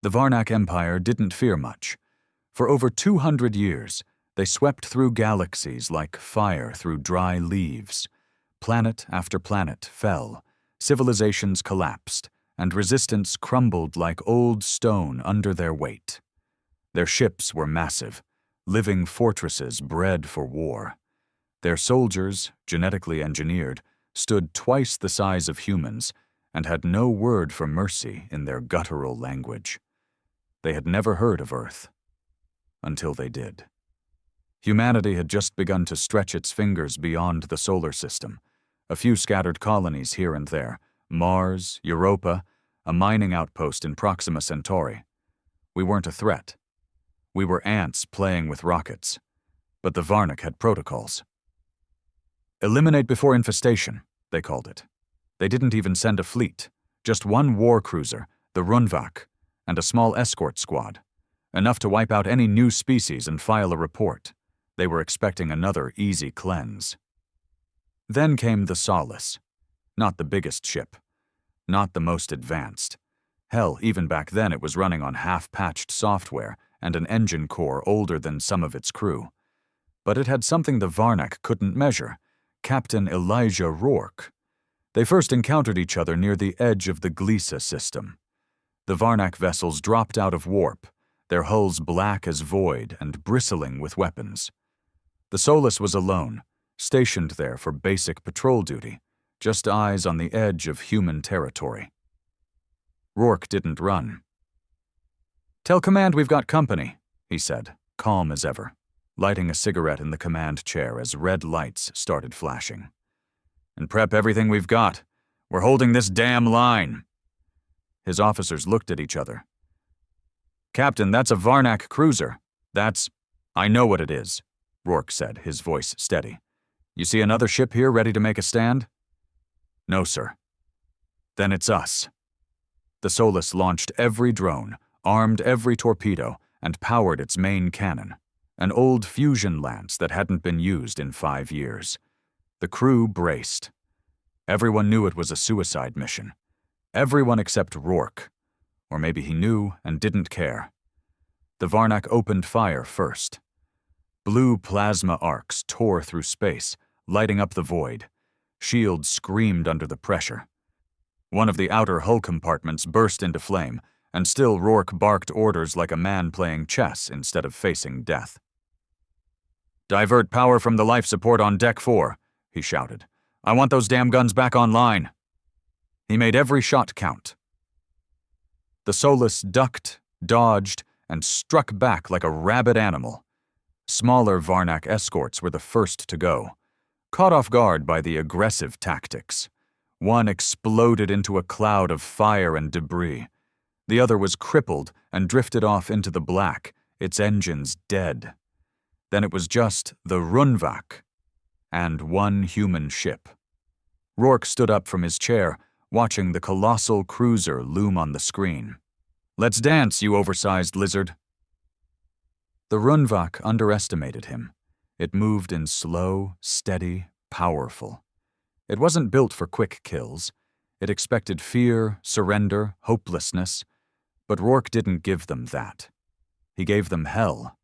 The Varnach Empire didn't fear much. For over 200 years, they swept through galaxies like fire through dry leaves. Planet after planet fell, civilizations collapsed, and resistance crumbled like old stone under their weight. Their ships were massive, living fortresses bred for war. Their soldiers, genetically engineered, stood twice the size of humans and had no word for mercy in their guttural language. They had never heard of Earth. Until they did. Humanity had just begun to stretch its fingers beyond the solar system. A few scattered colonies here and there, Mars, Europa, a mining outpost in Proxima Centauri. We weren't a threat. We were ants playing with rockets. But the Varnach had protocols. Eliminate before infestation, they called it. They didn't even send a fleet, just one war cruiser, the Runvak, and a small escort squad. Enough to wipe out any new species and file a report. They were expecting another easy cleanse. Then came the Solace. Not the biggest ship. Not the most advanced. Hell, even back then it was running on half-patched software and an engine core older than some of its crew. But it had something the Varnach couldn't measure. Captain Elijah Rourke. They first encountered each other near the edge of the Gliese system. The Varnach vessels dropped out of warp, their hulls black as void and bristling with weapons. The Solace was alone, stationed there for basic patrol duty, just eyes on the edge of human territory. Rourke didn't run. "Tell command we've got company," he said, calm as ever, lighting a cigarette in the command chair as red lights started flashing. "And prep everything we've got. We're holding this damn line." His officers looked at each other. "Captain, that's a Varnach cruiser. I know what it is," Rourke said, his voice steady. "You see another ship here ready to make a stand?" "No, sir." "Then it's us." The Solace launched every drone, armed every torpedo, and powered its main cannon, an old fusion lance that hadn't been used in 5 years. The crew braced. Everyone knew it was a suicide mission. Everyone except Rourke. Or maybe he knew and didn't care. The Varnach opened fire first. Blue plasma arcs tore through space, lighting up the void. Shields screamed under the pressure. One of the outer hull compartments burst into flame, and still Rourke barked orders like a man playing chess instead of facing death. "Divert power from the life support on Deck 4, he shouted. "I want those damn guns back online." He made every shot count. The Solace ducked, dodged, and struck back like a rabid animal. Smaller Varnach escorts were the first to go, caught off guard by the aggressive tactics. One exploded into a cloud of fire and debris. The other was crippled and drifted off into the black, its engines dead. Then it was just the Runvak and one human ship. Rourke stood up from his chair, watching the colossal cruiser loom on the screen. "Let's dance, you oversized lizard." The Runvak underestimated him. It moved in slow, steady, powerful. It wasn't built for quick kills. It expected fear, surrender, hopelessness. But Rourke didn't give them that. He gave them hell.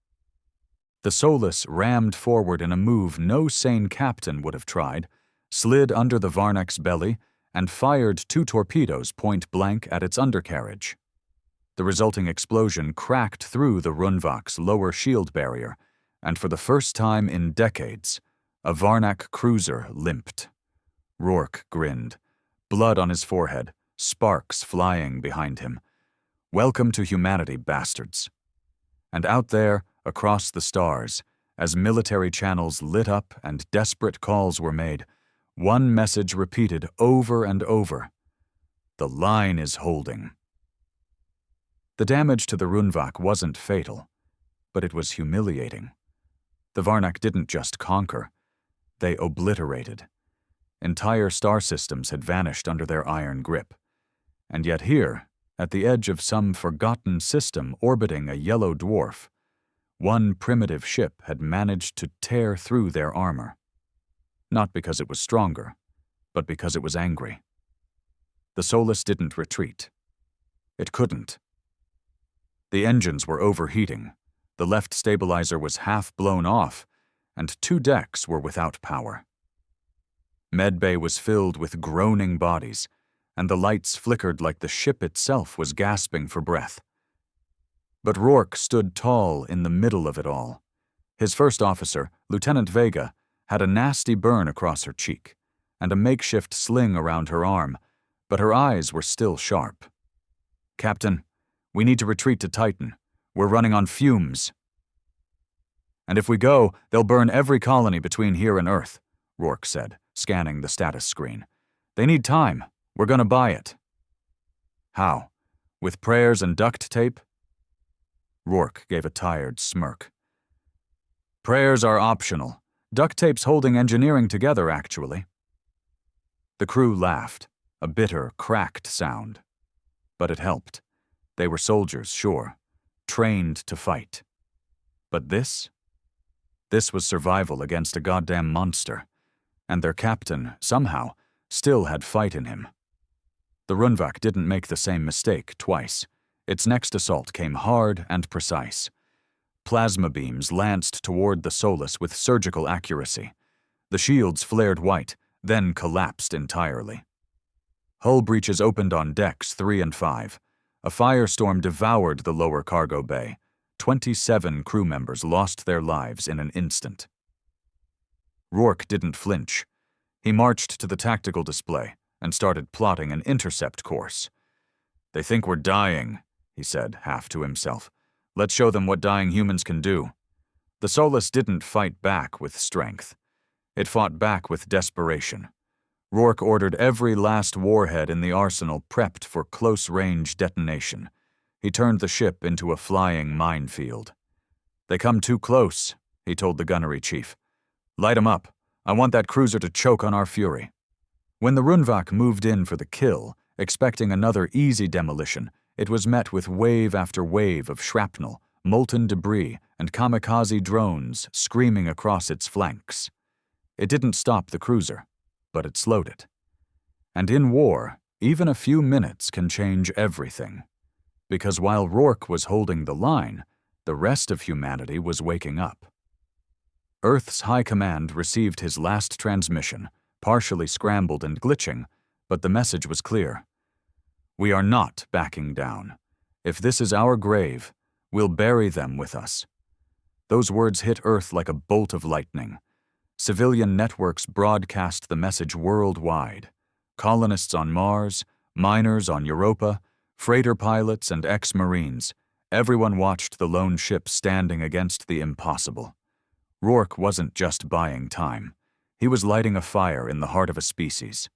The Solace rammed forward in a move no sane captain would have tried, slid under the Varnach's belly, and fired 2 torpedoes point blank at its undercarriage. The resulting explosion cracked through the Runvak's lower shield barrier, and for the first time in decades, a Varnach cruiser limped. Rourke grinned, blood on his forehead, sparks flying behind him. Welcome to humanity, bastards. And out there, across the stars, as military channels lit up and desperate calls were made, one message repeated over and over. The line is holding. The damage to the Runvak wasn't fatal, but it was humiliating. The Varnach didn't just conquer, they obliterated. Entire star systems had vanished under their iron grip. And yet here, at the edge of some forgotten system orbiting a yellow dwarf, one primitive ship had managed to tear through their armor. Not because it was stronger, but because it was angry. The Solace didn't retreat. It couldn't. The engines were overheating. The left stabilizer was half blown off, and 2 decks were without power. Medbay was filled with groaning bodies, and the lights flickered like the ship itself was gasping for breath. But Rourke stood tall in the middle of it all. His first officer, Lieutenant Vega, had a nasty burn across her cheek and a makeshift sling around her arm, but her eyes were still sharp. "Captain, we need to retreat to Titan. We're running on fumes." "And if we go, they'll burn every colony between here and Earth," Rourke said, scanning the status screen. "They need time. We're gonna buy it." "How? With prayers and duct tape?" Rourke gave a tired smirk. "Prayers are optional. Duct tape's holding engineering together, actually." The crew laughed, a bitter, cracked sound. But it helped. They were soldiers, sure, trained to fight. But this? This was survival against a goddamn monster. And their captain, somehow, still had fight in him. The Runvak didn't make the same mistake twice. Its next assault came hard and precise. Plasma beams lanced toward the Solus with surgical accuracy. The shields flared white, then collapsed entirely. Hull breaches opened on decks 3 and 5. A firestorm devoured the lower cargo bay. 27 crew members lost their lives in an instant. Rourke didn't flinch. He marched to the tactical display and started plotting an intercept course. "They think we're dying," he said, half to himself. "Let's show them what dying humans can do." The Solus didn't fight back with strength. It fought back with desperation. Rourke ordered every last warhead in the arsenal prepped for close-range detonation. He turned the ship into a flying minefield. "They come too close," he told the gunnery chief. "Light 'em up. I want that cruiser to choke on our fury." When the Runvak moved in for the kill, expecting another easy demolition, it was met with wave after wave of shrapnel, molten debris, and kamikaze drones screaming across its flanks. It didn't stop the cruiser, but it slowed it. And in war, even a few minutes can change everything. Because while Rourke was holding the line, the rest of humanity was waking up. Earth's High Command received his last transmission, partially scrambled and glitching, but the message was clear. "We are not backing down. If this is our grave, we'll bury them with us." Those words hit Earth like a bolt of lightning. Civilian networks broadcast the message worldwide. Colonists on Mars, miners on Europa, freighter pilots and ex-Marines, everyone watched the lone ship standing against the impossible. Rourke wasn't just buying time. He was lighting a fire in the heart of a species.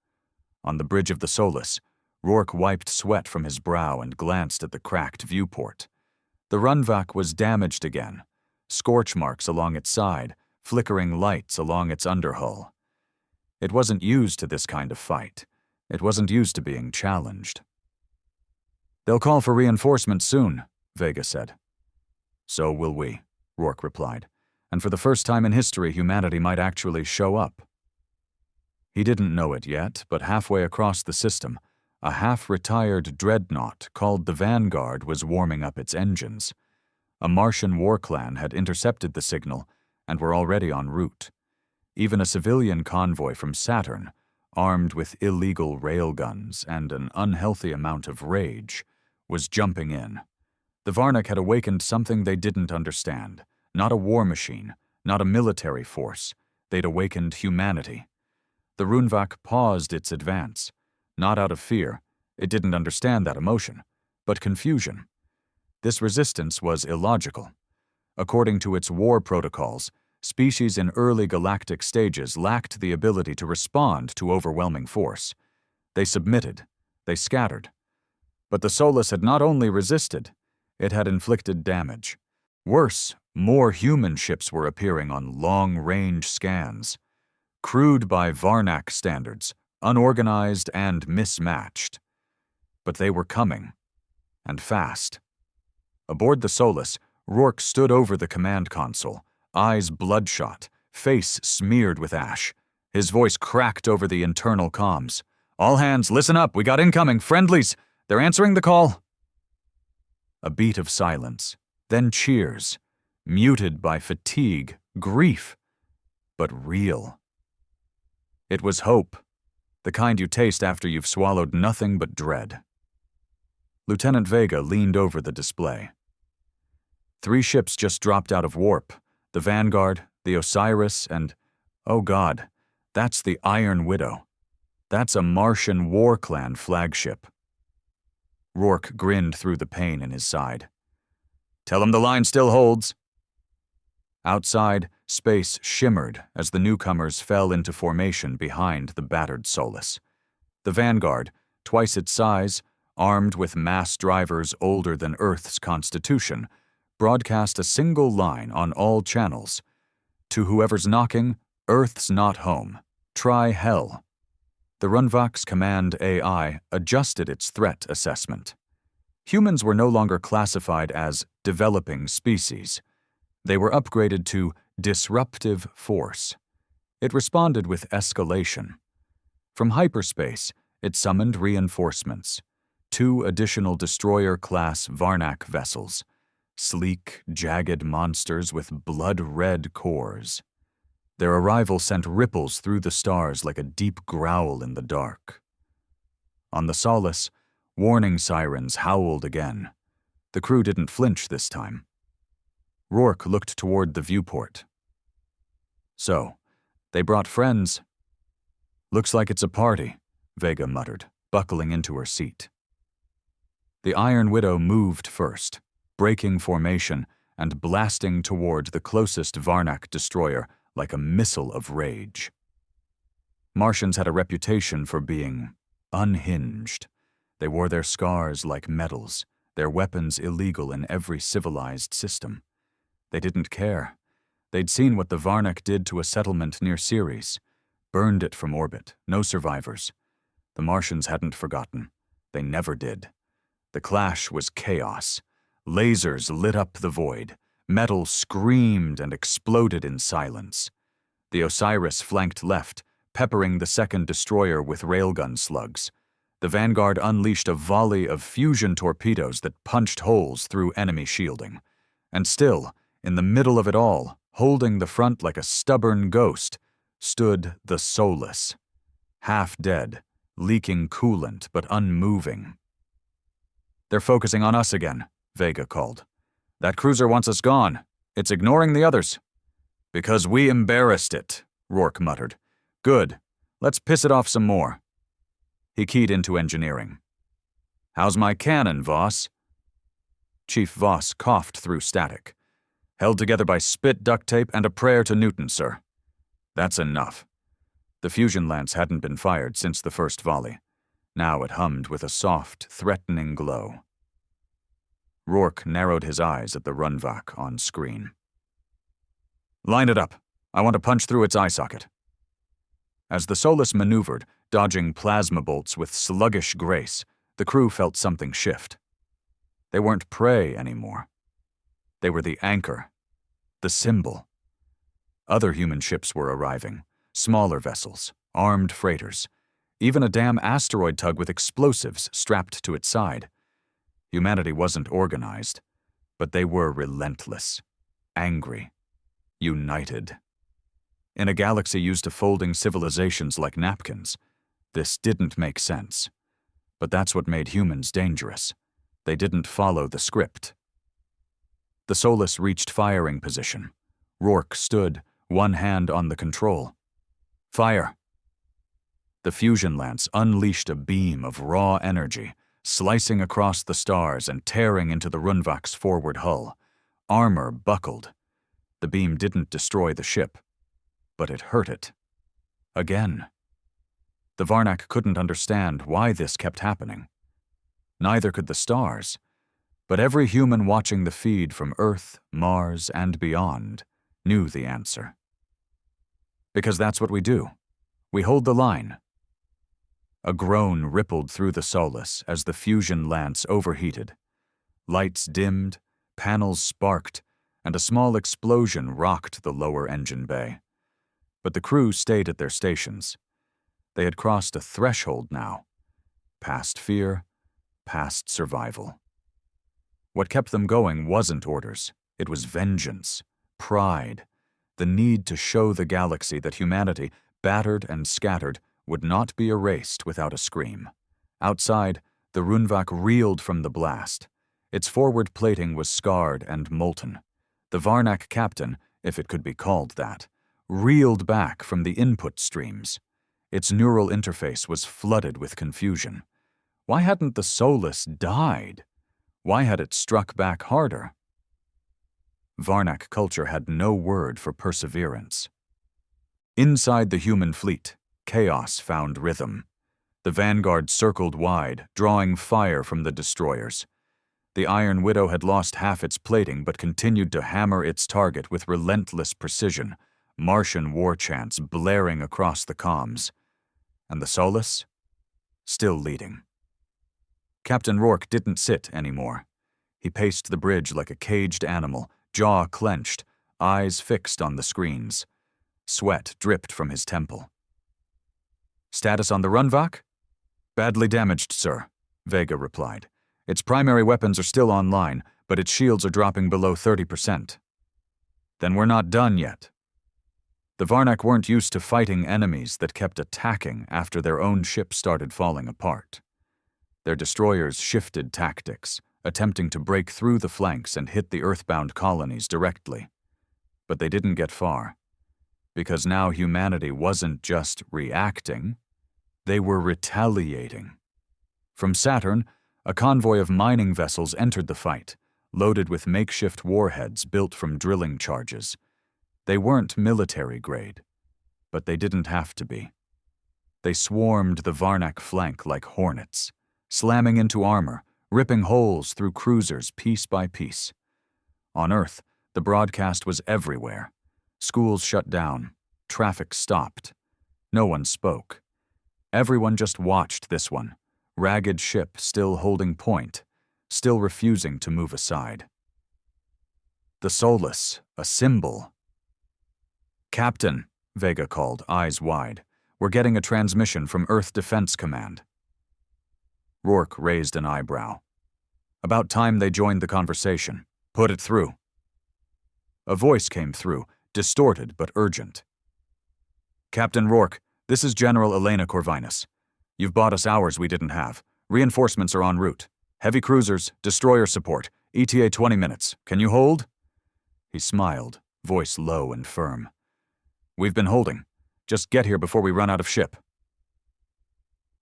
On the bridge of the Solus, Rourke wiped sweat from his brow and glanced at the cracked viewport. The Runvak was damaged again, scorch marks along its side, flickering lights along its underhull. It wasn't used to this kind of fight. It wasn't used to being challenged. "They'll call for reinforcements soon," Vega said. "So will we," Rourke replied. "And for the first time in history, humanity might actually show up." He didn't know it yet, but halfway across the system, a half-retired dreadnought called the Vanguard was warming up its engines. A Martian war clan had intercepted the signal and were already en route. Even a civilian convoy from Saturn, armed with illegal railguns and an unhealthy amount of rage, was jumping in. The Varnach had awakened something they didn't understand. Not a war machine, not a military force. They'd awakened humanity. The Runvak paused its advance. Not out of fear. It didn't understand that emotion, but confusion. This resistance was illogical. According to its war protocols, species in early galactic stages lacked the ability to respond to overwhelming force. They submitted. They scattered. But the Solus had not only resisted, it had inflicted damage. Worse, more human ships were appearing on long-range scans. Crude by Varnach standards, unorganized and mismatched. But they were coming, and fast. Aboard the Solus, Rourke stood over the command console, eyes bloodshot, face smeared with ash. His voice cracked over the internal comms. "All hands, listen up, we got incoming, friendlies! They're answering the call!" A beat of silence, then cheers, muted by fatigue, grief, but real. It was hope, the kind you taste after you've swallowed nothing but dread. Lieutenant Vega leaned over the display. 3 ships just dropped out of warp, the Vanguard, the Osiris, and, oh God, that's the Iron Widow. That's a Martian war clan flagship. Rourke grinned through the pain in his side. Tell him the line still holds. Outside, space shimmered as the newcomers fell into formation behind the battered Solus. The Vanguard, twice its size, armed with mass drivers older than Earth's constitution, broadcast a single line on all channels. To whoever's knocking, Earth's not home. Try hell. The Runvak's command AI adjusted its threat assessment. Humans were no longer classified as developing species. They were upgraded to disruptive force. It responded with escalation. From hyperspace, it summoned reinforcements. 2 additional destroyer-class Varnach vessels, sleek, jagged monsters with blood-red cores. Their arrival sent ripples through the stars like a deep growl in the dark. On the Solus, warning sirens howled again. The crew didn't flinch this time. Rourke looked toward the viewport. So, they brought friends. Looks like it's a party, Vega muttered, buckling into her seat. The Iron Widow moved first, breaking formation and blasting toward the closest Varnach destroyer like a missile of rage. Martians had a reputation for being unhinged. They wore their scars like medals, their weapons illegal in every civilized system. They didn't care. They'd seen what the Varnach did to a settlement near Ceres, burned it from orbit, no survivors. The Martians hadn't forgotten. They never did. The clash was chaos. Lasers lit up the void. Metal screamed and exploded in silence. The Osiris flanked left, peppering the second destroyer with railgun slugs. The Vanguard unleashed a volley of fusion torpedoes that punched holes through enemy shielding. And still, in the middle of it all, holding the front like a stubborn ghost, stood the Solus. Half dead, leaking coolant but unmoving. They're focusing on us again, Vega called. That cruiser wants us gone. It's ignoring the others. Because we embarrassed it, Rourke muttered. Good. Let's piss it off some more. He keyed into engineering. How's my cannon, Voss? Chief Voss coughed through static. Held together by spit duct tape and a prayer to Newton, sir. That's enough. The fusion lance hadn't been fired since the first volley. Now it hummed with a soft, threatening glow. Rourke narrowed his eyes at the Runvak on screen. Line it up. I want to punch through its eye socket. As the Solus maneuvered, dodging plasma bolts with sluggish grace, the crew felt something shift. They weren't prey anymore. They were the anchor, the symbol. Other human ships were arriving, smaller vessels, armed freighters, even a damn asteroid tug with explosives strapped to its side. Humanity wasn't organized, but they were relentless, angry, united. In a galaxy used to folding civilizations like napkins, this didn't make sense. But that's what made humans dangerous. They didn't follow the script. The Solus reached firing position. Rourke stood, one hand on the control. Fire! The fusion lance unleashed a beam of raw energy, slicing across the stars and tearing into the Runvak's forward hull. Armor buckled. The beam didn't destroy the ship, but it hurt it. Again. The Varnach couldn't understand why this kept happening. Neither could the stars, but every human watching the feed from Earth, Mars, and beyond knew the answer. Because that's what we do. We hold the line. A groan rippled through the Solus as the fusion lance overheated. Lights dimmed, panels sparked, and a small explosion rocked the lower engine bay. But the crew stayed at their stations. They had crossed a threshold now. Past fear, past survival. What kept them going wasn't orders. It was vengeance, pride, the need to show the galaxy that humanity, battered and scattered, would not be erased without a scream. Outside, the Runvak reeled from the blast. Its forward plating was scarred and molten. The Varnach captain, if it could be called that, reeled back from the input streams. Its neural interface was flooded with confusion. Why hadn't the Solus died? Why had it struck back harder? Varnach culture had no word for perseverance. Inside the human fleet, chaos found rhythm. The vanguard circled wide, drawing fire from the destroyers. The Iron Widow had lost half its plating but continued to hammer its target with relentless precision, Martian war chants blaring across the comms. And the Solus? Still leading. Captain Rourke didn't sit anymore. He paced the bridge like a caged animal, jaw clenched, eyes fixed on the screens. Sweat dripped from his temple. "Status on the Runvak?" "Badly damaged, sir," Vega replied. "Its primary weapons are still online, but its shields are dropping below 30%. "Then we're not done yet." The Varnach weren't used to fighting enemies that kept attacking after their own ship started falling apart. Their destroyers shifted tactics, attempting to break through the flanks and hit the earthbound colonies directly. But they didn't get far, because now humanity wasn't just reacting, they were retaliating. From Saturn, a convoy of mining vessels entered the fight, loaded with makeshift warheads built from drilling charges. They weren't military grade, but they didn't have to be. They swarmed the Varnach flank like hornets, slamming into armor, ripping holes through cruisers piece by piece. On Earth, the broadcast was everywhere. Schools shut down, traffic stopped. No one spoke. Everyone just watched this one, ragged ship still holding point, still refusing to move aside. The Solus, a symbol. "Captain," Vega called, eyes wide. "We're getting a transmission from Earth Defense Command." Rourke raised an eyebrow. About time they joined the conversation. "Put it through." A voice came through, distorted but urgent. "Captain Rourke, this is General Elena Corvinus. You've bought us hours we didn't have. Reinforcements are en route. Heavy cruisers, destroyer support, ETA 20 minutes. Can you hold?" He smiled, voice low and firm. "We've been holding. Just get here before we run out of ship."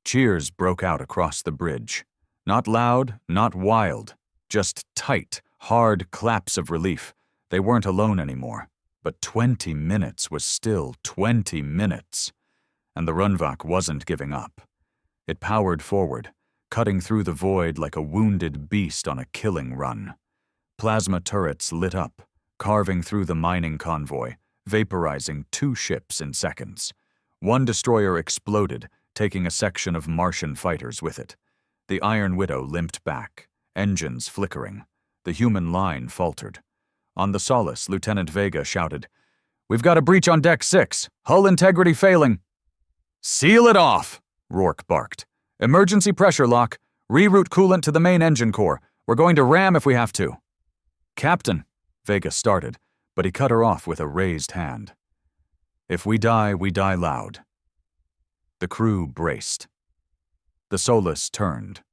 Cheers broke out across the bridge. Not loud, not wild, just tight, hard claps of relief. They weren't alone anymore. But 20 minutes was still 20 minutes. And the Runvak wasn't giving up. It powered forward, cutting through the void like a wounded beast on a killing run. Plasma turrets lit up, carving through the mining convoy, vaporizing 2 ships in seconds. One destroyer exploded, taking a section of Martian fighters with it. The Iron Widow limped back, engines flickering. The human line faltered. On the Solus, Lieutenant Vega shouted, "We've got a breach on Deck 6. Hull integrity failing." "Seal it off," Rourke barked. "Emergency pressure lock. Reroute coolant to the main engine core. We're going to ram if we have to." "Captain," Vega started, but he cut her off with a raised hand. "If we die loud." The crew braced. The Solus turned.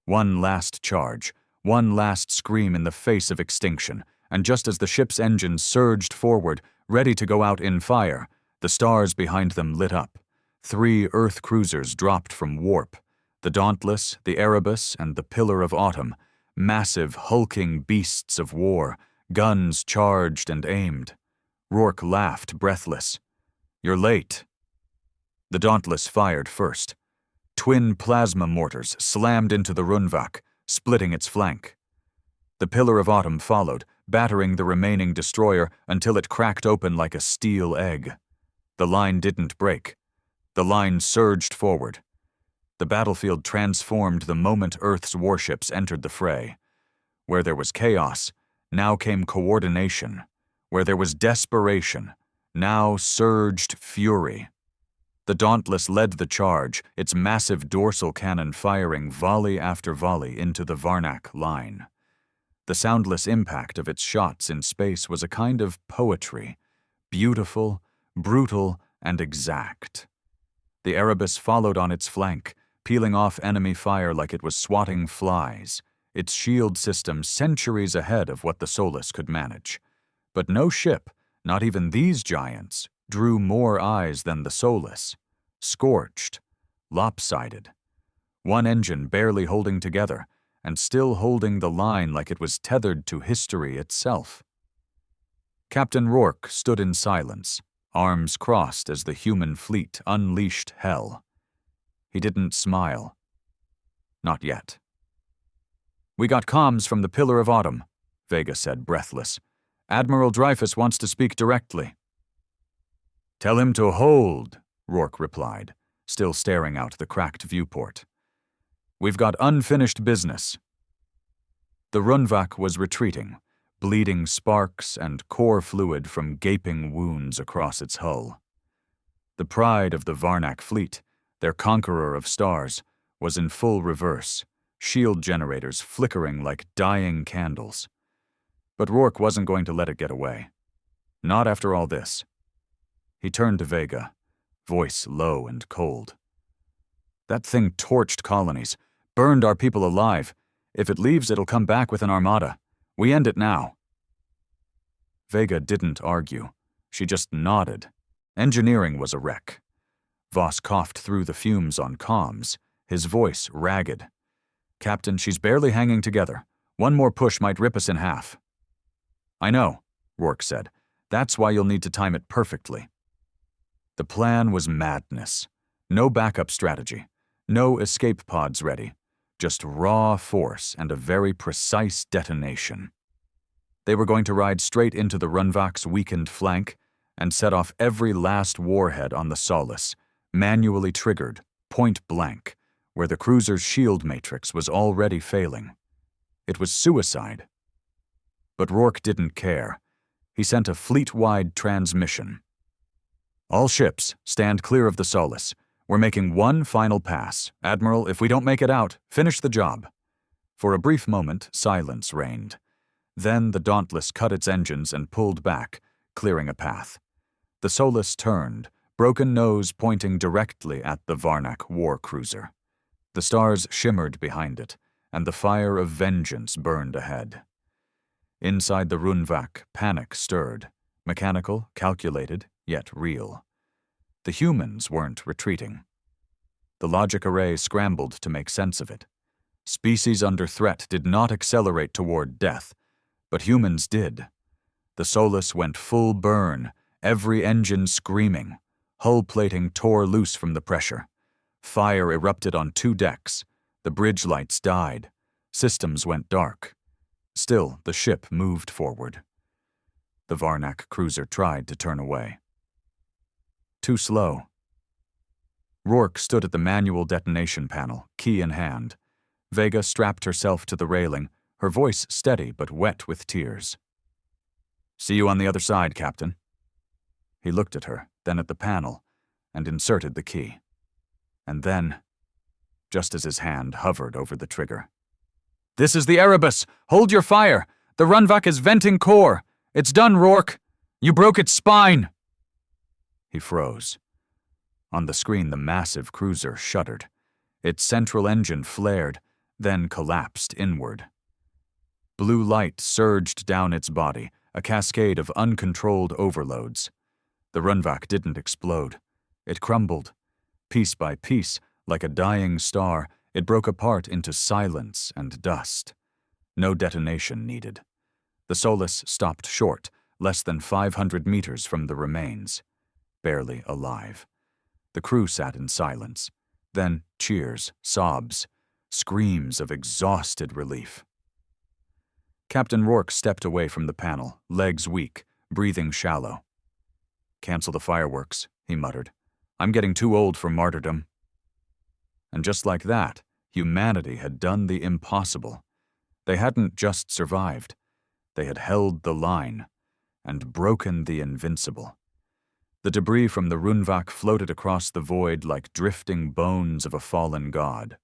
One last charge, one last scream in the face of extinction, and just as the ship's engines surged forward, ready to go out in fire, the stars behind them lit up. 3 Earth cruisers dropped from warp. The Dauntless, the Erebus, and the Pillar of Autumn, massive, hulking beasts of war, guns charged and aimed. Rourke laughed, breathless. "You're late." The Dauntless fired first. Twin plasma mortars slammed into the Runvak, splitting its flank. The Pillar of Autumn followed, battering the remaining destroyer until it cracked open like a steel egg. The line didn't break. The line surged forward. The battlefield transformed the moment Earth's warships entered the fray. Where there was chaos, now came coordination. Where there was desperation, now surged fury. The Dauntless led the charge, its massive dorsal cannon firing volley after volley into the Varnach line. The soundless impact of its shots in space was a kind of poetry, beautiful, brutal, and exact. The Erebus followed on its flank, peeling off enemy fire like it was swatting flies, its shield system centuries ahead of what the Solus could manage. But no ship, not even these giants, drew more eyes than the Solus. Scorched, lopsided. One engine barely holding together, and still holding the line like it was tethered to history itself. Captain Rourke stood in silence, arms crossed as the human fleet unleashed hell. He didn't smile. Not yet. "We got comms from the Pillar of Autumn," Vega said, breathless. "Admiral Dreyfus wants to speak directly." "Tell him to hold," Rourke replied, still staring out the cracked viewport. "We've got unfinished business." The Runvak was retreating, bleeding sparks and core fluid from gaping wounds across its hull. The pride of the Varnach fleet, their conqueror of stars, was in full reverse, shield generators flickering like dying candles. But Rourke wasn't going to let it get away. Not after all this. He turned to Vega, voice low and cold. "That thing torched colonies, burned our people alive. If it leaves, it'll come back with an armada. We end it now." Vega didn't argue. She just nodded. Engineering was a wreck. Voss coughed through the fumes on comms, his voice ragged. "Captain, she's barely hanging together. One more push might rip us in half." "I know," Rourke said. "That's why you'll need to time it perfectly." The plan was madness. No backup strategy. No escape pods ready. Just raw force and a very precise detonation. They were going to ride straight into the Runvak's weakened flank and set off every last warhead on the Solus, manually triggered, point blank, where the cruiser's shield matrix was already failing. It was suicide. But Rourke didn't care. He sent a fleet-wide transmission. "All ships, stand clear of the Solus. We're making one final pass. Admiral, if we don't make it out, finish the job." For a brief moment, silence reigned. Then the Dauntless cut its engines and pulled back, clearing a path. The Solus turned, broken nose pointing directly at the Varnach war cruiser. The stars shimmered behind it, and the fire of vengeance burned ahead. Inside the Runvak, panic stirred, mechanical, calculated, yet real. The humans weren't retreating. The logic array scrambled to make sense of it. Species under threat did not accelerate toward death, but humans did. The Solus went full burn, every engine screaming. Hull plating tore loose from the pressure. Fire erupted on 2 decks. The bridge lights died. Systems went dark. Still, the ship moved forward. The Varnach cruiser tried to turn away. Too slow. Rourke stood at the manual detonation panel, key in hand. Vega strapped herself to the railing, her voice steady but wet with tears. "See you on the other side, Captain." He looked at her, then at the panel, and inserted the key. And then, just as his hand hovered over the trigger. "This is the Erebus! Hold your fire! The Runvak is venting core! It's done, Rourke! You broke its spine!" He froze. On the screen, the massive cruiser shuddered. Its central engine flared, then collapsed inward. Blue light surged down its body, a cascade of uncontrolled overloads. The Runvak didn't explode. It crumbled. Piece by piece, like a dying star, it broke apart into silence and dust. No detonation needed. The Solus stopped short, less than 500 meters from the remains. Barely alive. The crew sat in silence. Then cheers, sobs, screams of exhausted relief. Captain Rourke stepped away from the panel, legs weak, breathing shallow. "Cancel the fireworks," he muttered. "I'm getting too old for martyrdom." And just like that, humanity had done the impossible. They hadn't just survived. They had held the line and broken the invincible. The debris from the Runvak floated across the void like drifting bones of a fallen god.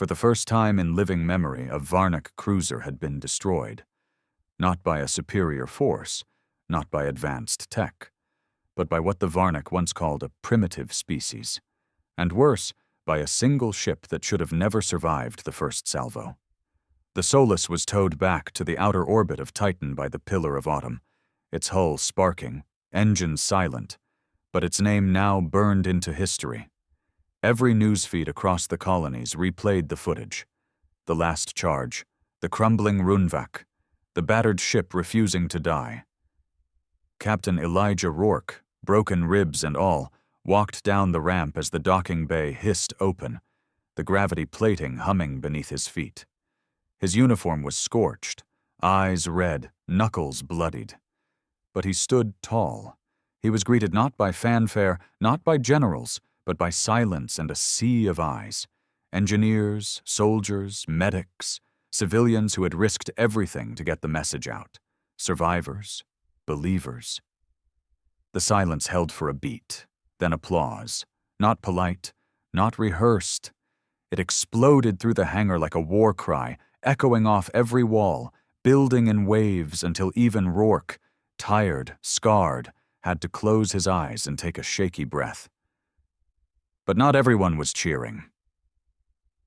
For the first time in living memory, a Varnach cruiser had been destroyed. Not by a superior force, not by advanced tech, but by what the Varnach once called a primitive species. And worse, by a single ship that should have never survived the first salvo. The Solus was towed back to the outer orbit of Titan by the Pillar of Autumn, its hull sparking, engines silent, but its name now burned into history. Every newsfeed across the colonies replayed the footage. The last charge, the crumbling Runvak, the battered ship refusing to die. Captain Elijah Rourke, broken ribs and all, walked down the ramp as the docking bay hissed open, the gravity plating humming beneath his feet. His uniform was scorched, eyes red, knuckles bloodied. But he stood tall. He was greeted not by fanfare, not by generals, but by silence and a sea of eyes. Engineers, soldiers, medics, civilians who had risked everything to get the message out. Survivors, believers. The silence held for a beat, then applause. Not polite, not rehearsed. It exploded through the hangar like a war cry, echoing off every wall, building in waves until even Rourke, tired, scarred, had to close his eyes and take a shaky breath. But not everyone was cheering.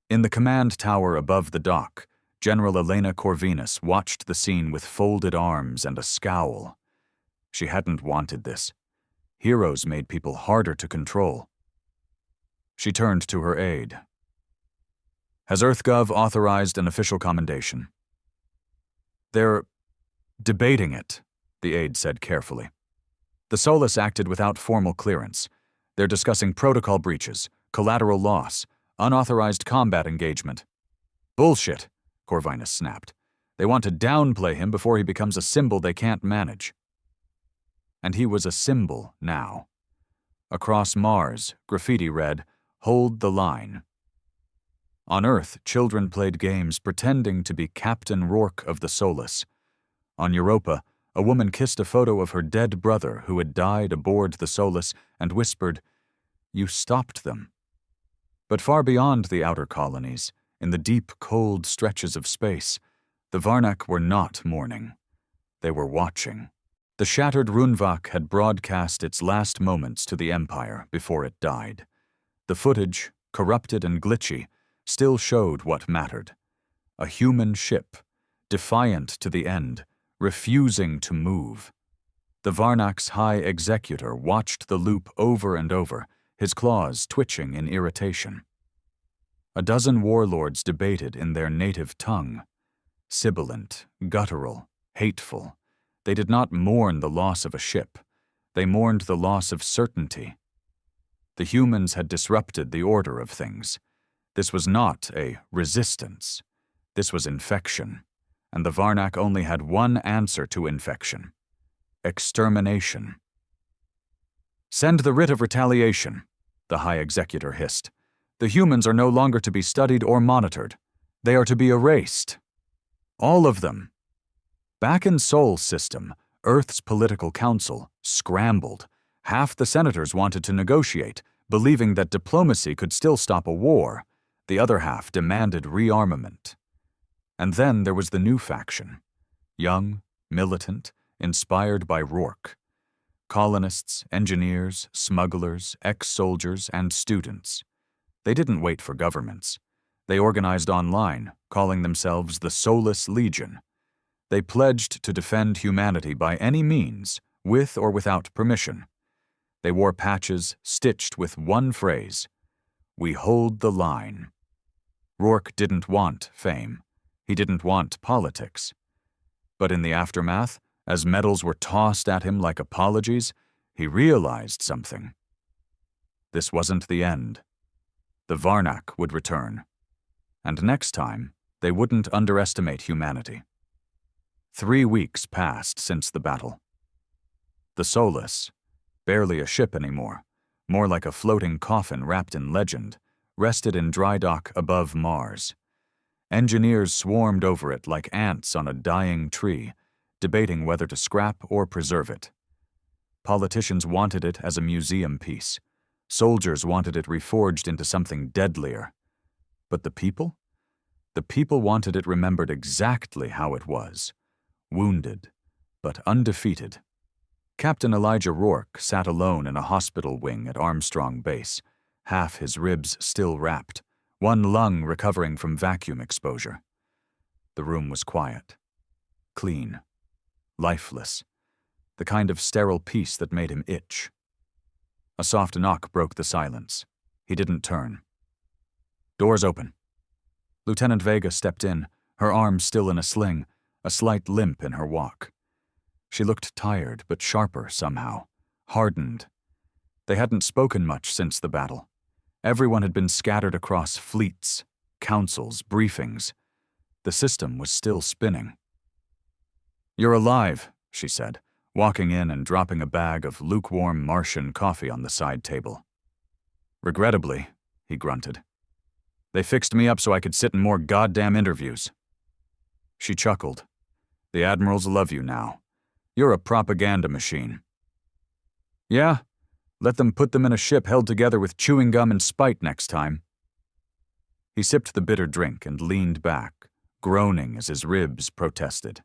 In the command tower above the dock, General Elena Corvinus watched the scene with folded arms and a scowl. She hadn't wanted this. Heroes made people harder to control. She turned to her aide. Has EarthGov authorized an official commendation? They're debating it, the aide said carefully. The Solus acted without formal clearance. They're discussing protocol breaches, collateral loss, unauthorized combat engagement. Bullshit, Corvinus snapped. They want to downplay him before he becomes a symbol they can't manage. And he was a symbol now. Across Mars, graffiti read, "Hold the line." On Earth, children played games pretending to be Captain Rourke of the Solus. On Europa, a woman kissed a photo of her dead brother who had died aboard the Solus and whispered, "You stopped them." But far beyond the outer colonies, in the deep, cold stretches of space, the Varnach were not mourning. They were watching. The shattered Runvak had broadcast its last moments to the Empire before it died. The footage, corrupted and glitchy, still showed what mattered. A human ship, defiant to the end, refusing to move. The Varnach's high executor watched the loop over and over, his claws twitching in irritation. A dozen warlords debated in their native tongue. Sibilant, guttural, hateful. They did not mourn the loss of a ship. They mourned the loss of certainty. The humans had disrupted the order of things. This was not a resistance. This was infection. And the Varnach only had one answer to infection: extermination. Send the writ of retaliation, the High Executor hissed. The humans are no longer to be studied or monitored. They are to be erased. All of them. Back in Sol's system, Earth's political council scrambled. Half the senators wanted to negotiate, believing that diplomacy could still stop a war. The other half demanded rearmament. And then there was the new faction. Young, militant, inspired by Rourke. Colonists, engineers, smugglers, ex-soldiers, and students. They didn't wait for governments. They organized online, calling themselves the Solus Legion. They pledged to defend humanity by any means, with or without permission. They wore patches stitched with one phrase: "We hold the line." Rourke didn't want fame. He didn't want politics. But in the aftermath, as medals were tossed at him like apologies, he realized something. This wasn't the end. The Varnach would return. And next time, they wouldn't underestimate humanity. 3 weeks passed since the battle. The Solus, barely a ship anymore, more like a floating coffin wrapped in legend, rested in dry dock above Mars. Engineers swarmed over it like ants on a dying tree, debating whether to scrap or preserve it. Politicians wanted it as a museum piece. Soldiers wanted it reforged into something deadlier. But the people? The people wanted it remembered exactly how it was. Wounded, but undefeated. Captain Elijah Rourke sat alone in a hospital wing at Armstrong Base, half his ribs still wrapped, one lung recovering from vacuum exposure. The room was quiet, clean, lifeless, the kind of sterile peace that made him itch. A soft knock broke the silence. He didn't turn. Doors open. Lieutenant Vega stepped in, her arm still in a sling, a slight limp in her walk. She looked tired, but sharper somehow, hardened. They hadn't spoken much since the battle. Everyone had been scattered across fleets, councils, briefings. The system was still spinning. "You're alive," she said, walking in and dropping a bag of lukewarm Martian coffee on the side table. "Regrettably," he grunted. "They fixed me up so I could sit in more goddamn interviews." She chuckled. "The admirals love you now. You're a propaganda machine." "Yeah? Let them put them in a ship held together with chewing gum and spite next time." He sipped the bitter drink and leaned back, groaning as his ribs protested.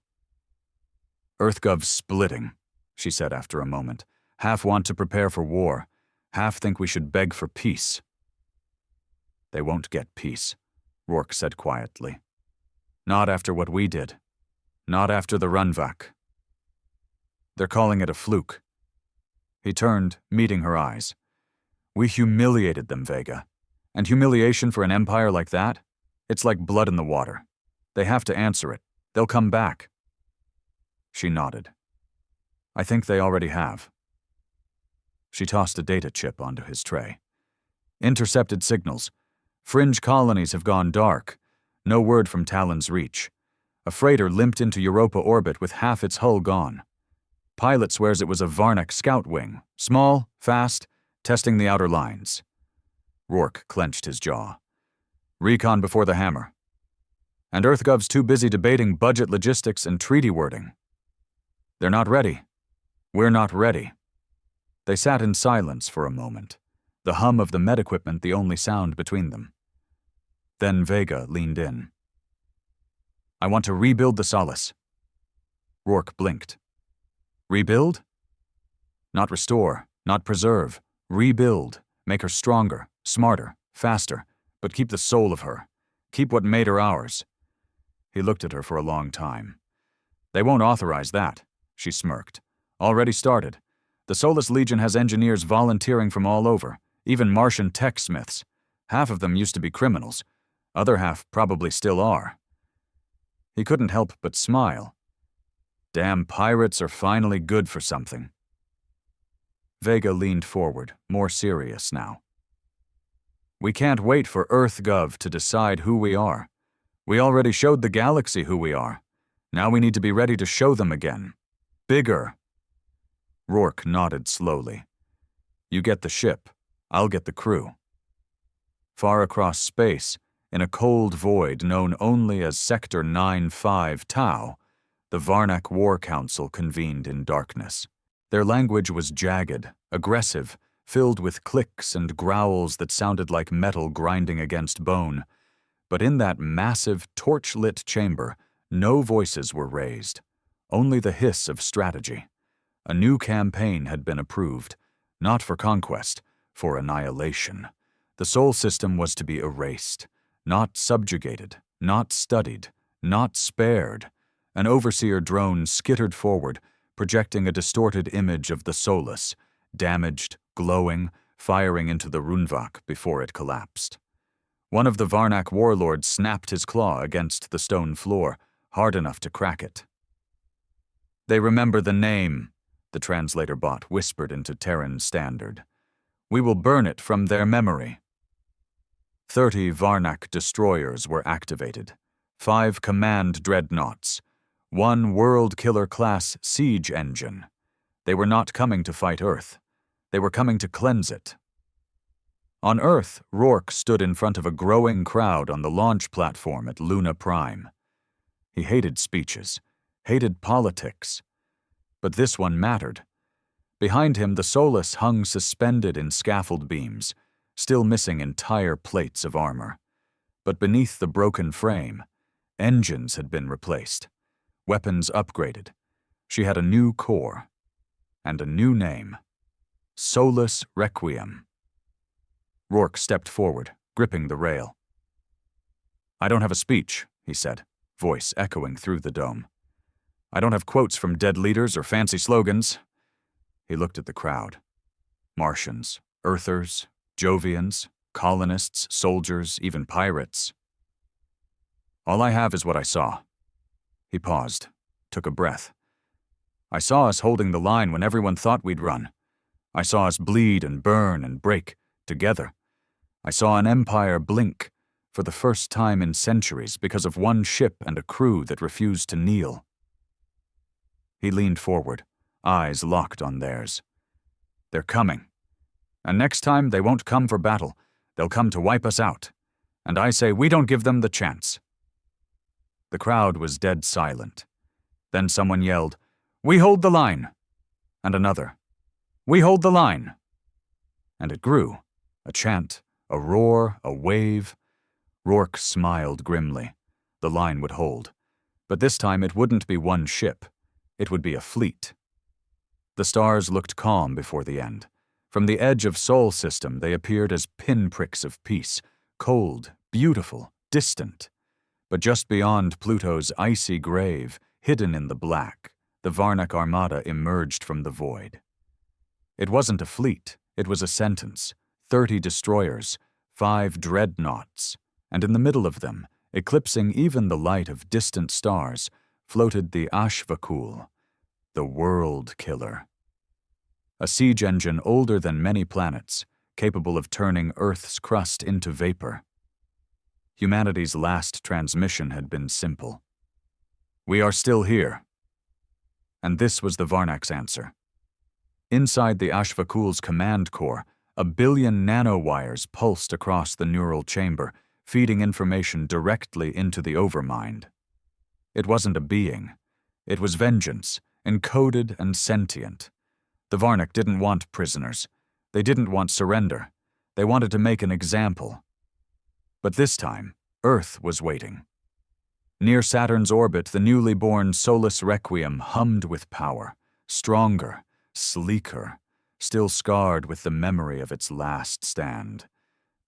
"EarthGov's splitting," she said after a moment. "Half want to prepare for war. Half think we should beg for peace." "They won't get peace," Rourke said quietly. "Not after what we did. Not after the Runvak. They're calling it a fluke." He turned, meeting her eyes. "We humiliated them, Vega. And humiliation for an empire like that? It's like blood in the water. They have to answer it. They'll come back." She nodded. "I think they already have." She tossed a data chip onto his tray. "Intercepted signals. Fringe colonies have gone dark. No word from Talon's Reach. A freighter limped into Europa orbit with half its hull gone. Pilot swears it was a Varnach scout wing. Small, fast, testing the outer lines." Rourke clenched his jaw. "Recon before the hammer. And EarthGov's too busy debating budget logistics and treaty wording. They're not ready. We're not ready." They sat in silence for a moment, the hum of the med-equipment the only sound between them. Then Vega leaned in. "I want to rebuild the Solace." Rourke blinked. "Rebuild?" "Not restore, not preserve. Rebuild. Make her stronger, smarter, faster, but keep the soul of her. Keep what made her ours." He looked at her for a long time. "They won't authorize that," she smirked. "Already started. The Solus Legion has engineers volunteering from all over, even Martian tech smiths. Half of them used to be criminals. Other half probably still are." He couldn't help but smile. Damn pirates are finally good for something. Vega leaned forward, more serious now. "We can't wait for EarthGov to decide who we are. We already showed the galaxy who we are. Now we need to be ready to show them again. Bigger." Rourke nodded slowly. "You get the ship, I'll get the crew." Far across space, in a cold void known only as Sector 9-5 Tau, the Varnach War Council convened in darkness. Their language was jagged, aggressive, filled with clicks and growls that sounded like metal grinding against bone. But in that massive, torch-lit chamber, no voices were raised, only the hiss of strategy. A new campaign had been approved, not for conquest, for annihilation. The Sol system was to be erased, not subjugated, not studied, not spared. An overseer drone skittered forward, projecting a distorted image of the Solus, damaged, glowing, firing into the Runvak before it collapsed. One of the Varnach warlords snapped his claw against the stone floor, hard enough to crack it. "They remember the name," the translator bot whispered into Terran Standard. "We will burn it from their memory." 30 Varnach destroyers were activated, 5 command dreadnoughts, 1 World Killer class siege engine. They were not coming to fight Earth. They were coming to cleanse it. On Earth, Rourke stood in front of a growing crowd on the launch platform at Luna Prime. He hated speeches, hated politics. But this one mattered. Behind him, the Solus hung suspended in scaffold beams, still missing entire plates of armor. But beneath the broken frame, engines had been replaced, weapons upgraded. She had a new core, and a new name: Solus Requiem. Rourke stepped forward, gripping the rail. "I don't have a speech," he said, voice echoing through the dome. "I don't have quotes from dead leaders or fancy slogans." He looked at the crowd. Martians, Earthers, Jovians, colonists, soldiers, even pirates. "All I have is what I saw." He paused, took a breath. "I saw us holding the line when everyone thought we'd run. I saw us bleed and burn and break, together. I saw an empire blink, for the first time in centuries, because of one ship and a crew that refused to kneel." He leaned forward, eyes locked on theirs. "They're coming. And next time they won't come for battle. They'll come to wipe us out. And I say we don't give them the chance." The crowd was dead silent. Then someone yelled, "We hold the line!" And another, "We hold the line!" And it grew, a chant, a roar, a wave. Rourke smiled grimly. The line would hold. But this time it wouldn't be one ship. It would be a fleet. The stars looked calm before the end. From the edge of Sol system they appeared as pinpricks of peace, cold, beautiful, distant. But just beyond Pluto's icy grave, hidden in the black, the Varnach armada emerged from the void. It wasn't a fleet, it was a sentence: 30 destroyers, 5 dreadnoughts, and in the middle of them, eclipsing even the light of distant stars, floated the HFY, the world killer. A siege engine older than many planets, capable of turning Earth's crust into vapor. Humanity's last transmission had been simple: "We are still here." And this was the Varnach's answer. Inside the HFY's command core, 1 billion nanowires pulsed across the neural chamber, feeding information directly into the overmind. It wasn't a being. It was vengeance, encoded and sentient. The Varnach didn't want prisoners. They didn't want surrender. They wanted to make an example. But this time, Earth was waiting. Near Saturn's orbit, the newly born Solus Requiem hummed with power, stronger, sleeker, still scarred with the memory of its last stand.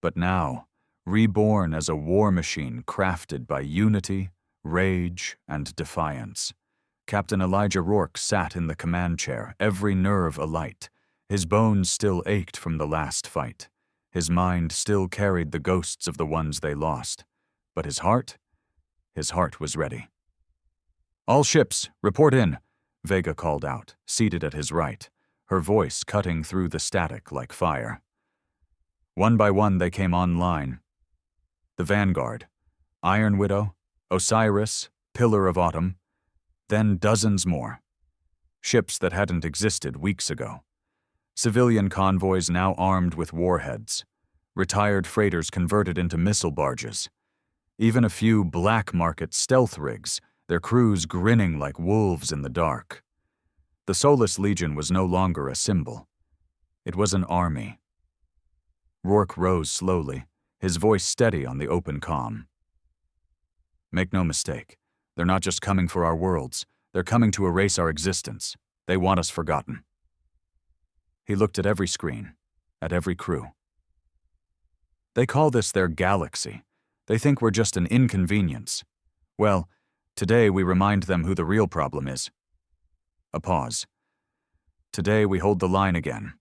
But now, reborn as a war machine crafted by unity, rage, and defiance. Captain Elijah Rourke sat in the command chair, every nerve alight. His bones still ached from the last fight. His mind still carried the ghosts of the ones they lost. But his heart was ready. "All ships, report in," Vega called out, seated at his right, her voice cutting through the static like fire. One by one they came online. The Vanguard, Iron Widow, Osiris, Pillar of Autumn, then dozens more. Ships that hadn't existed weeks ago. Civilian convoys now armed with warheads. Retired freighters converted into missile barges. Even a few black market stealth rigs, their crews grinning like wolves in the dark. The Solus Legion was no longer a symbol. It was an army. Rourke rose slowly, his voice steady on the open comm. "Make no mistake, they're not just coming for our worlds, they're coming to erase our existence. They want us forgotten." He looked at every screen, at every crew. "They call this their galaxy. They think we're just an inconvenience. Well, today we remind them who the real problem is." A pause. "Today we hold the line again."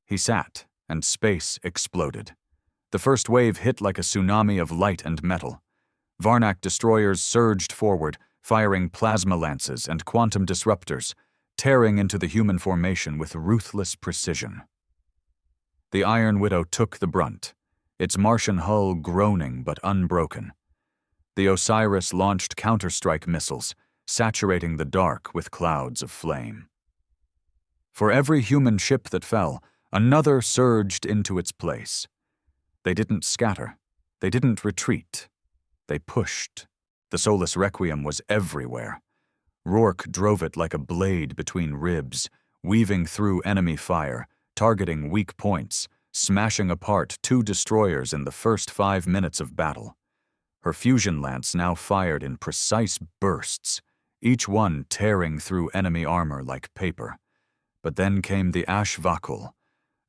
He sat, and space exploded. The first wave hit like a tsunami of light and metal. Varnach destroyers surged forward, firing plasma lances and quantum disruptors, tearing into the human formation with ruthless precision. The Iron Widow took the brunt, its Martian hull groaning but unbroken. The Osiris launched counterstrike missiles, saturating the dark with clouds of flame. For every human ship that fell, another surged into its place. They didn't scatter. They didn't retreat. They pushed. The Solus Requiem was everywhere. Rourke drove it like a blade between ribs, weaving through enemy fire, targeting weak points, smashing apart 2 destroyers in the first 5 minutes of battle. Her fusion lance now fired in precise bursts, each one tearing through enemy armor like paper. But then came the HFY.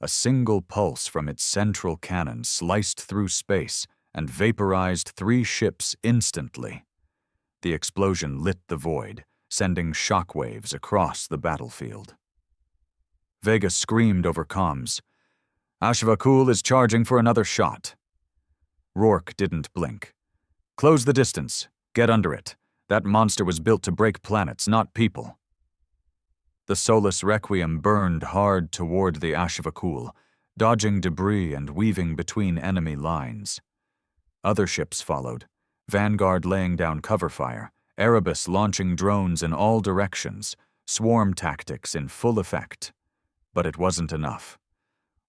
A single pulse from its central cannon sliced through space and vaporized 3 ships instantly. The explosion lit the void, sending shockwaves across the battlefield. Vega screamed over comms, "HFY is charging for another shot." Rourke didn't blink. "Close the distance. Get under it. That monster was built to break planets, not people." The Solus Requiem burned hard toward the HFY, dodging debris and weaving between enemy lines. Other ships followed, Vanguard laying down cover fire, Erebus launching drones in all directions, swarm tactics in full effect. But it wasn't enough.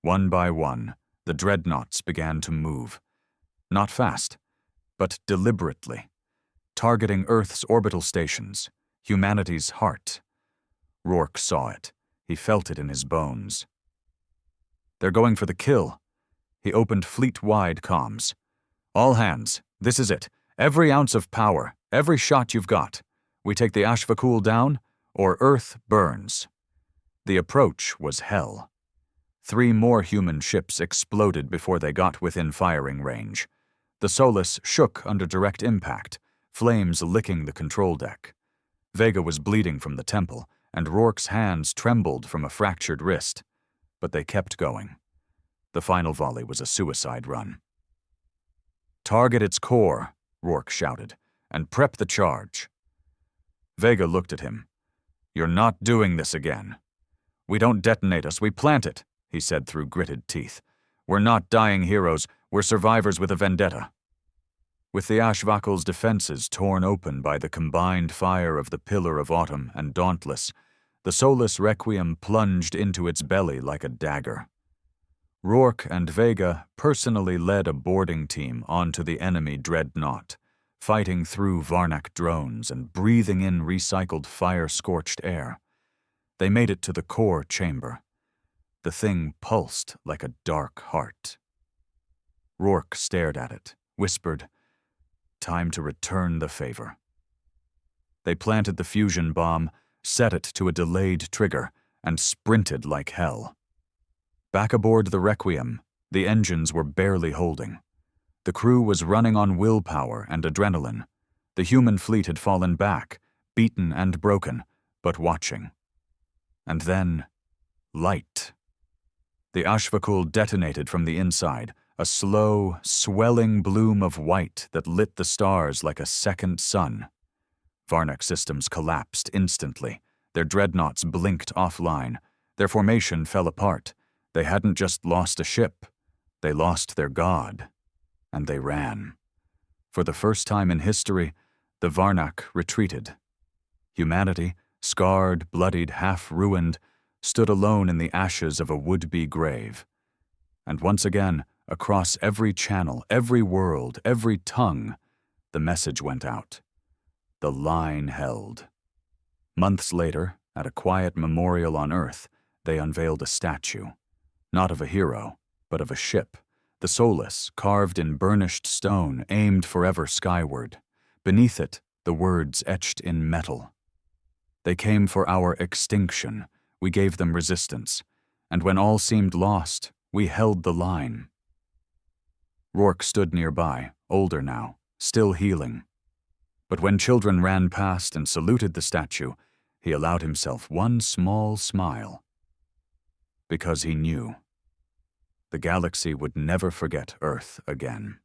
One by one, the dreadnoughts began to move. Not fast, but deliberately, targeting Earth's orbital stations, humanity's heart. Rourke saw it. He felt it in his bones. "They're going for the kill." He opened fleet-wide comms. "All hands, this is it. Every ounce of power, every shot you've got. We take the HFY down, or Earth burns." The approach was hell. 3 more human ships exploded before they got within firing range. The Solus shook under direct impact, flames licking the control deck. Vega was bleeding from the temple, and Rourke's hands trembled from a fractured wrist. But they kept going. The final volley was a suicide run. "Target its core," Rourke shouted, "and prep the charge." Vega looked at him. "You're not doing this again." "We don't detonate us, we plant it," he said through gritted teeth. "We're not dying heroes, we're survivors with a vendetta." With the HFY's defenses torn open by the combined fire of the Pillar of Autumn and Dauntless, the Solus Requiem plunged into its belly like a dagger. Rourke and Vega personally led a boarding team onto the enemy dreadnought, fighting through Varnach drones and breathing in recycled fire-scorched air. They made it to the core chamber. The thing pulsed like a dark heart. Rourke stared at it, whispered, "Time to return the favor." They planted the fusion bomb, set it to a delayed trigger, and sprinted like hell. Back aboard the Requiem, the engines were barely holding. The crew was running on willpower and adrenaline. The human fleet had fallen back, beaten and broken, but watching. And then, light. The HFY detonated from the inside, a slow, swelling bloom of white that lit the stars like a second sun. Varnach systems collapsed instantly. Their dreadnoughts blinked offline. Their formation fell apart. They hadn't just lost a ship. They lost their god. And they ran. For the first time in history, the Varnach retreated. Humanity, scarred, bloodied, half-ruined, stood alone in the ashes of a would-be grave. And once again, across every channel, every world, every tongue, the message went out. The line held. Months later, at a quiet memorial on Earth, they unveiled a statue. Not of a hero, but of a ship, the Solus, carved in burnished stone, aimed forever skyward. Beneath it, the words etched in metal. "They came for our extinction. We gave them resistance. And when all seemed lost, we held the line." Rourke stood nearby, older now, still healing. But when children ran past and saluted the statue, he allowed himself one small smile. Because he knew. The galaxy would never forget Earth again.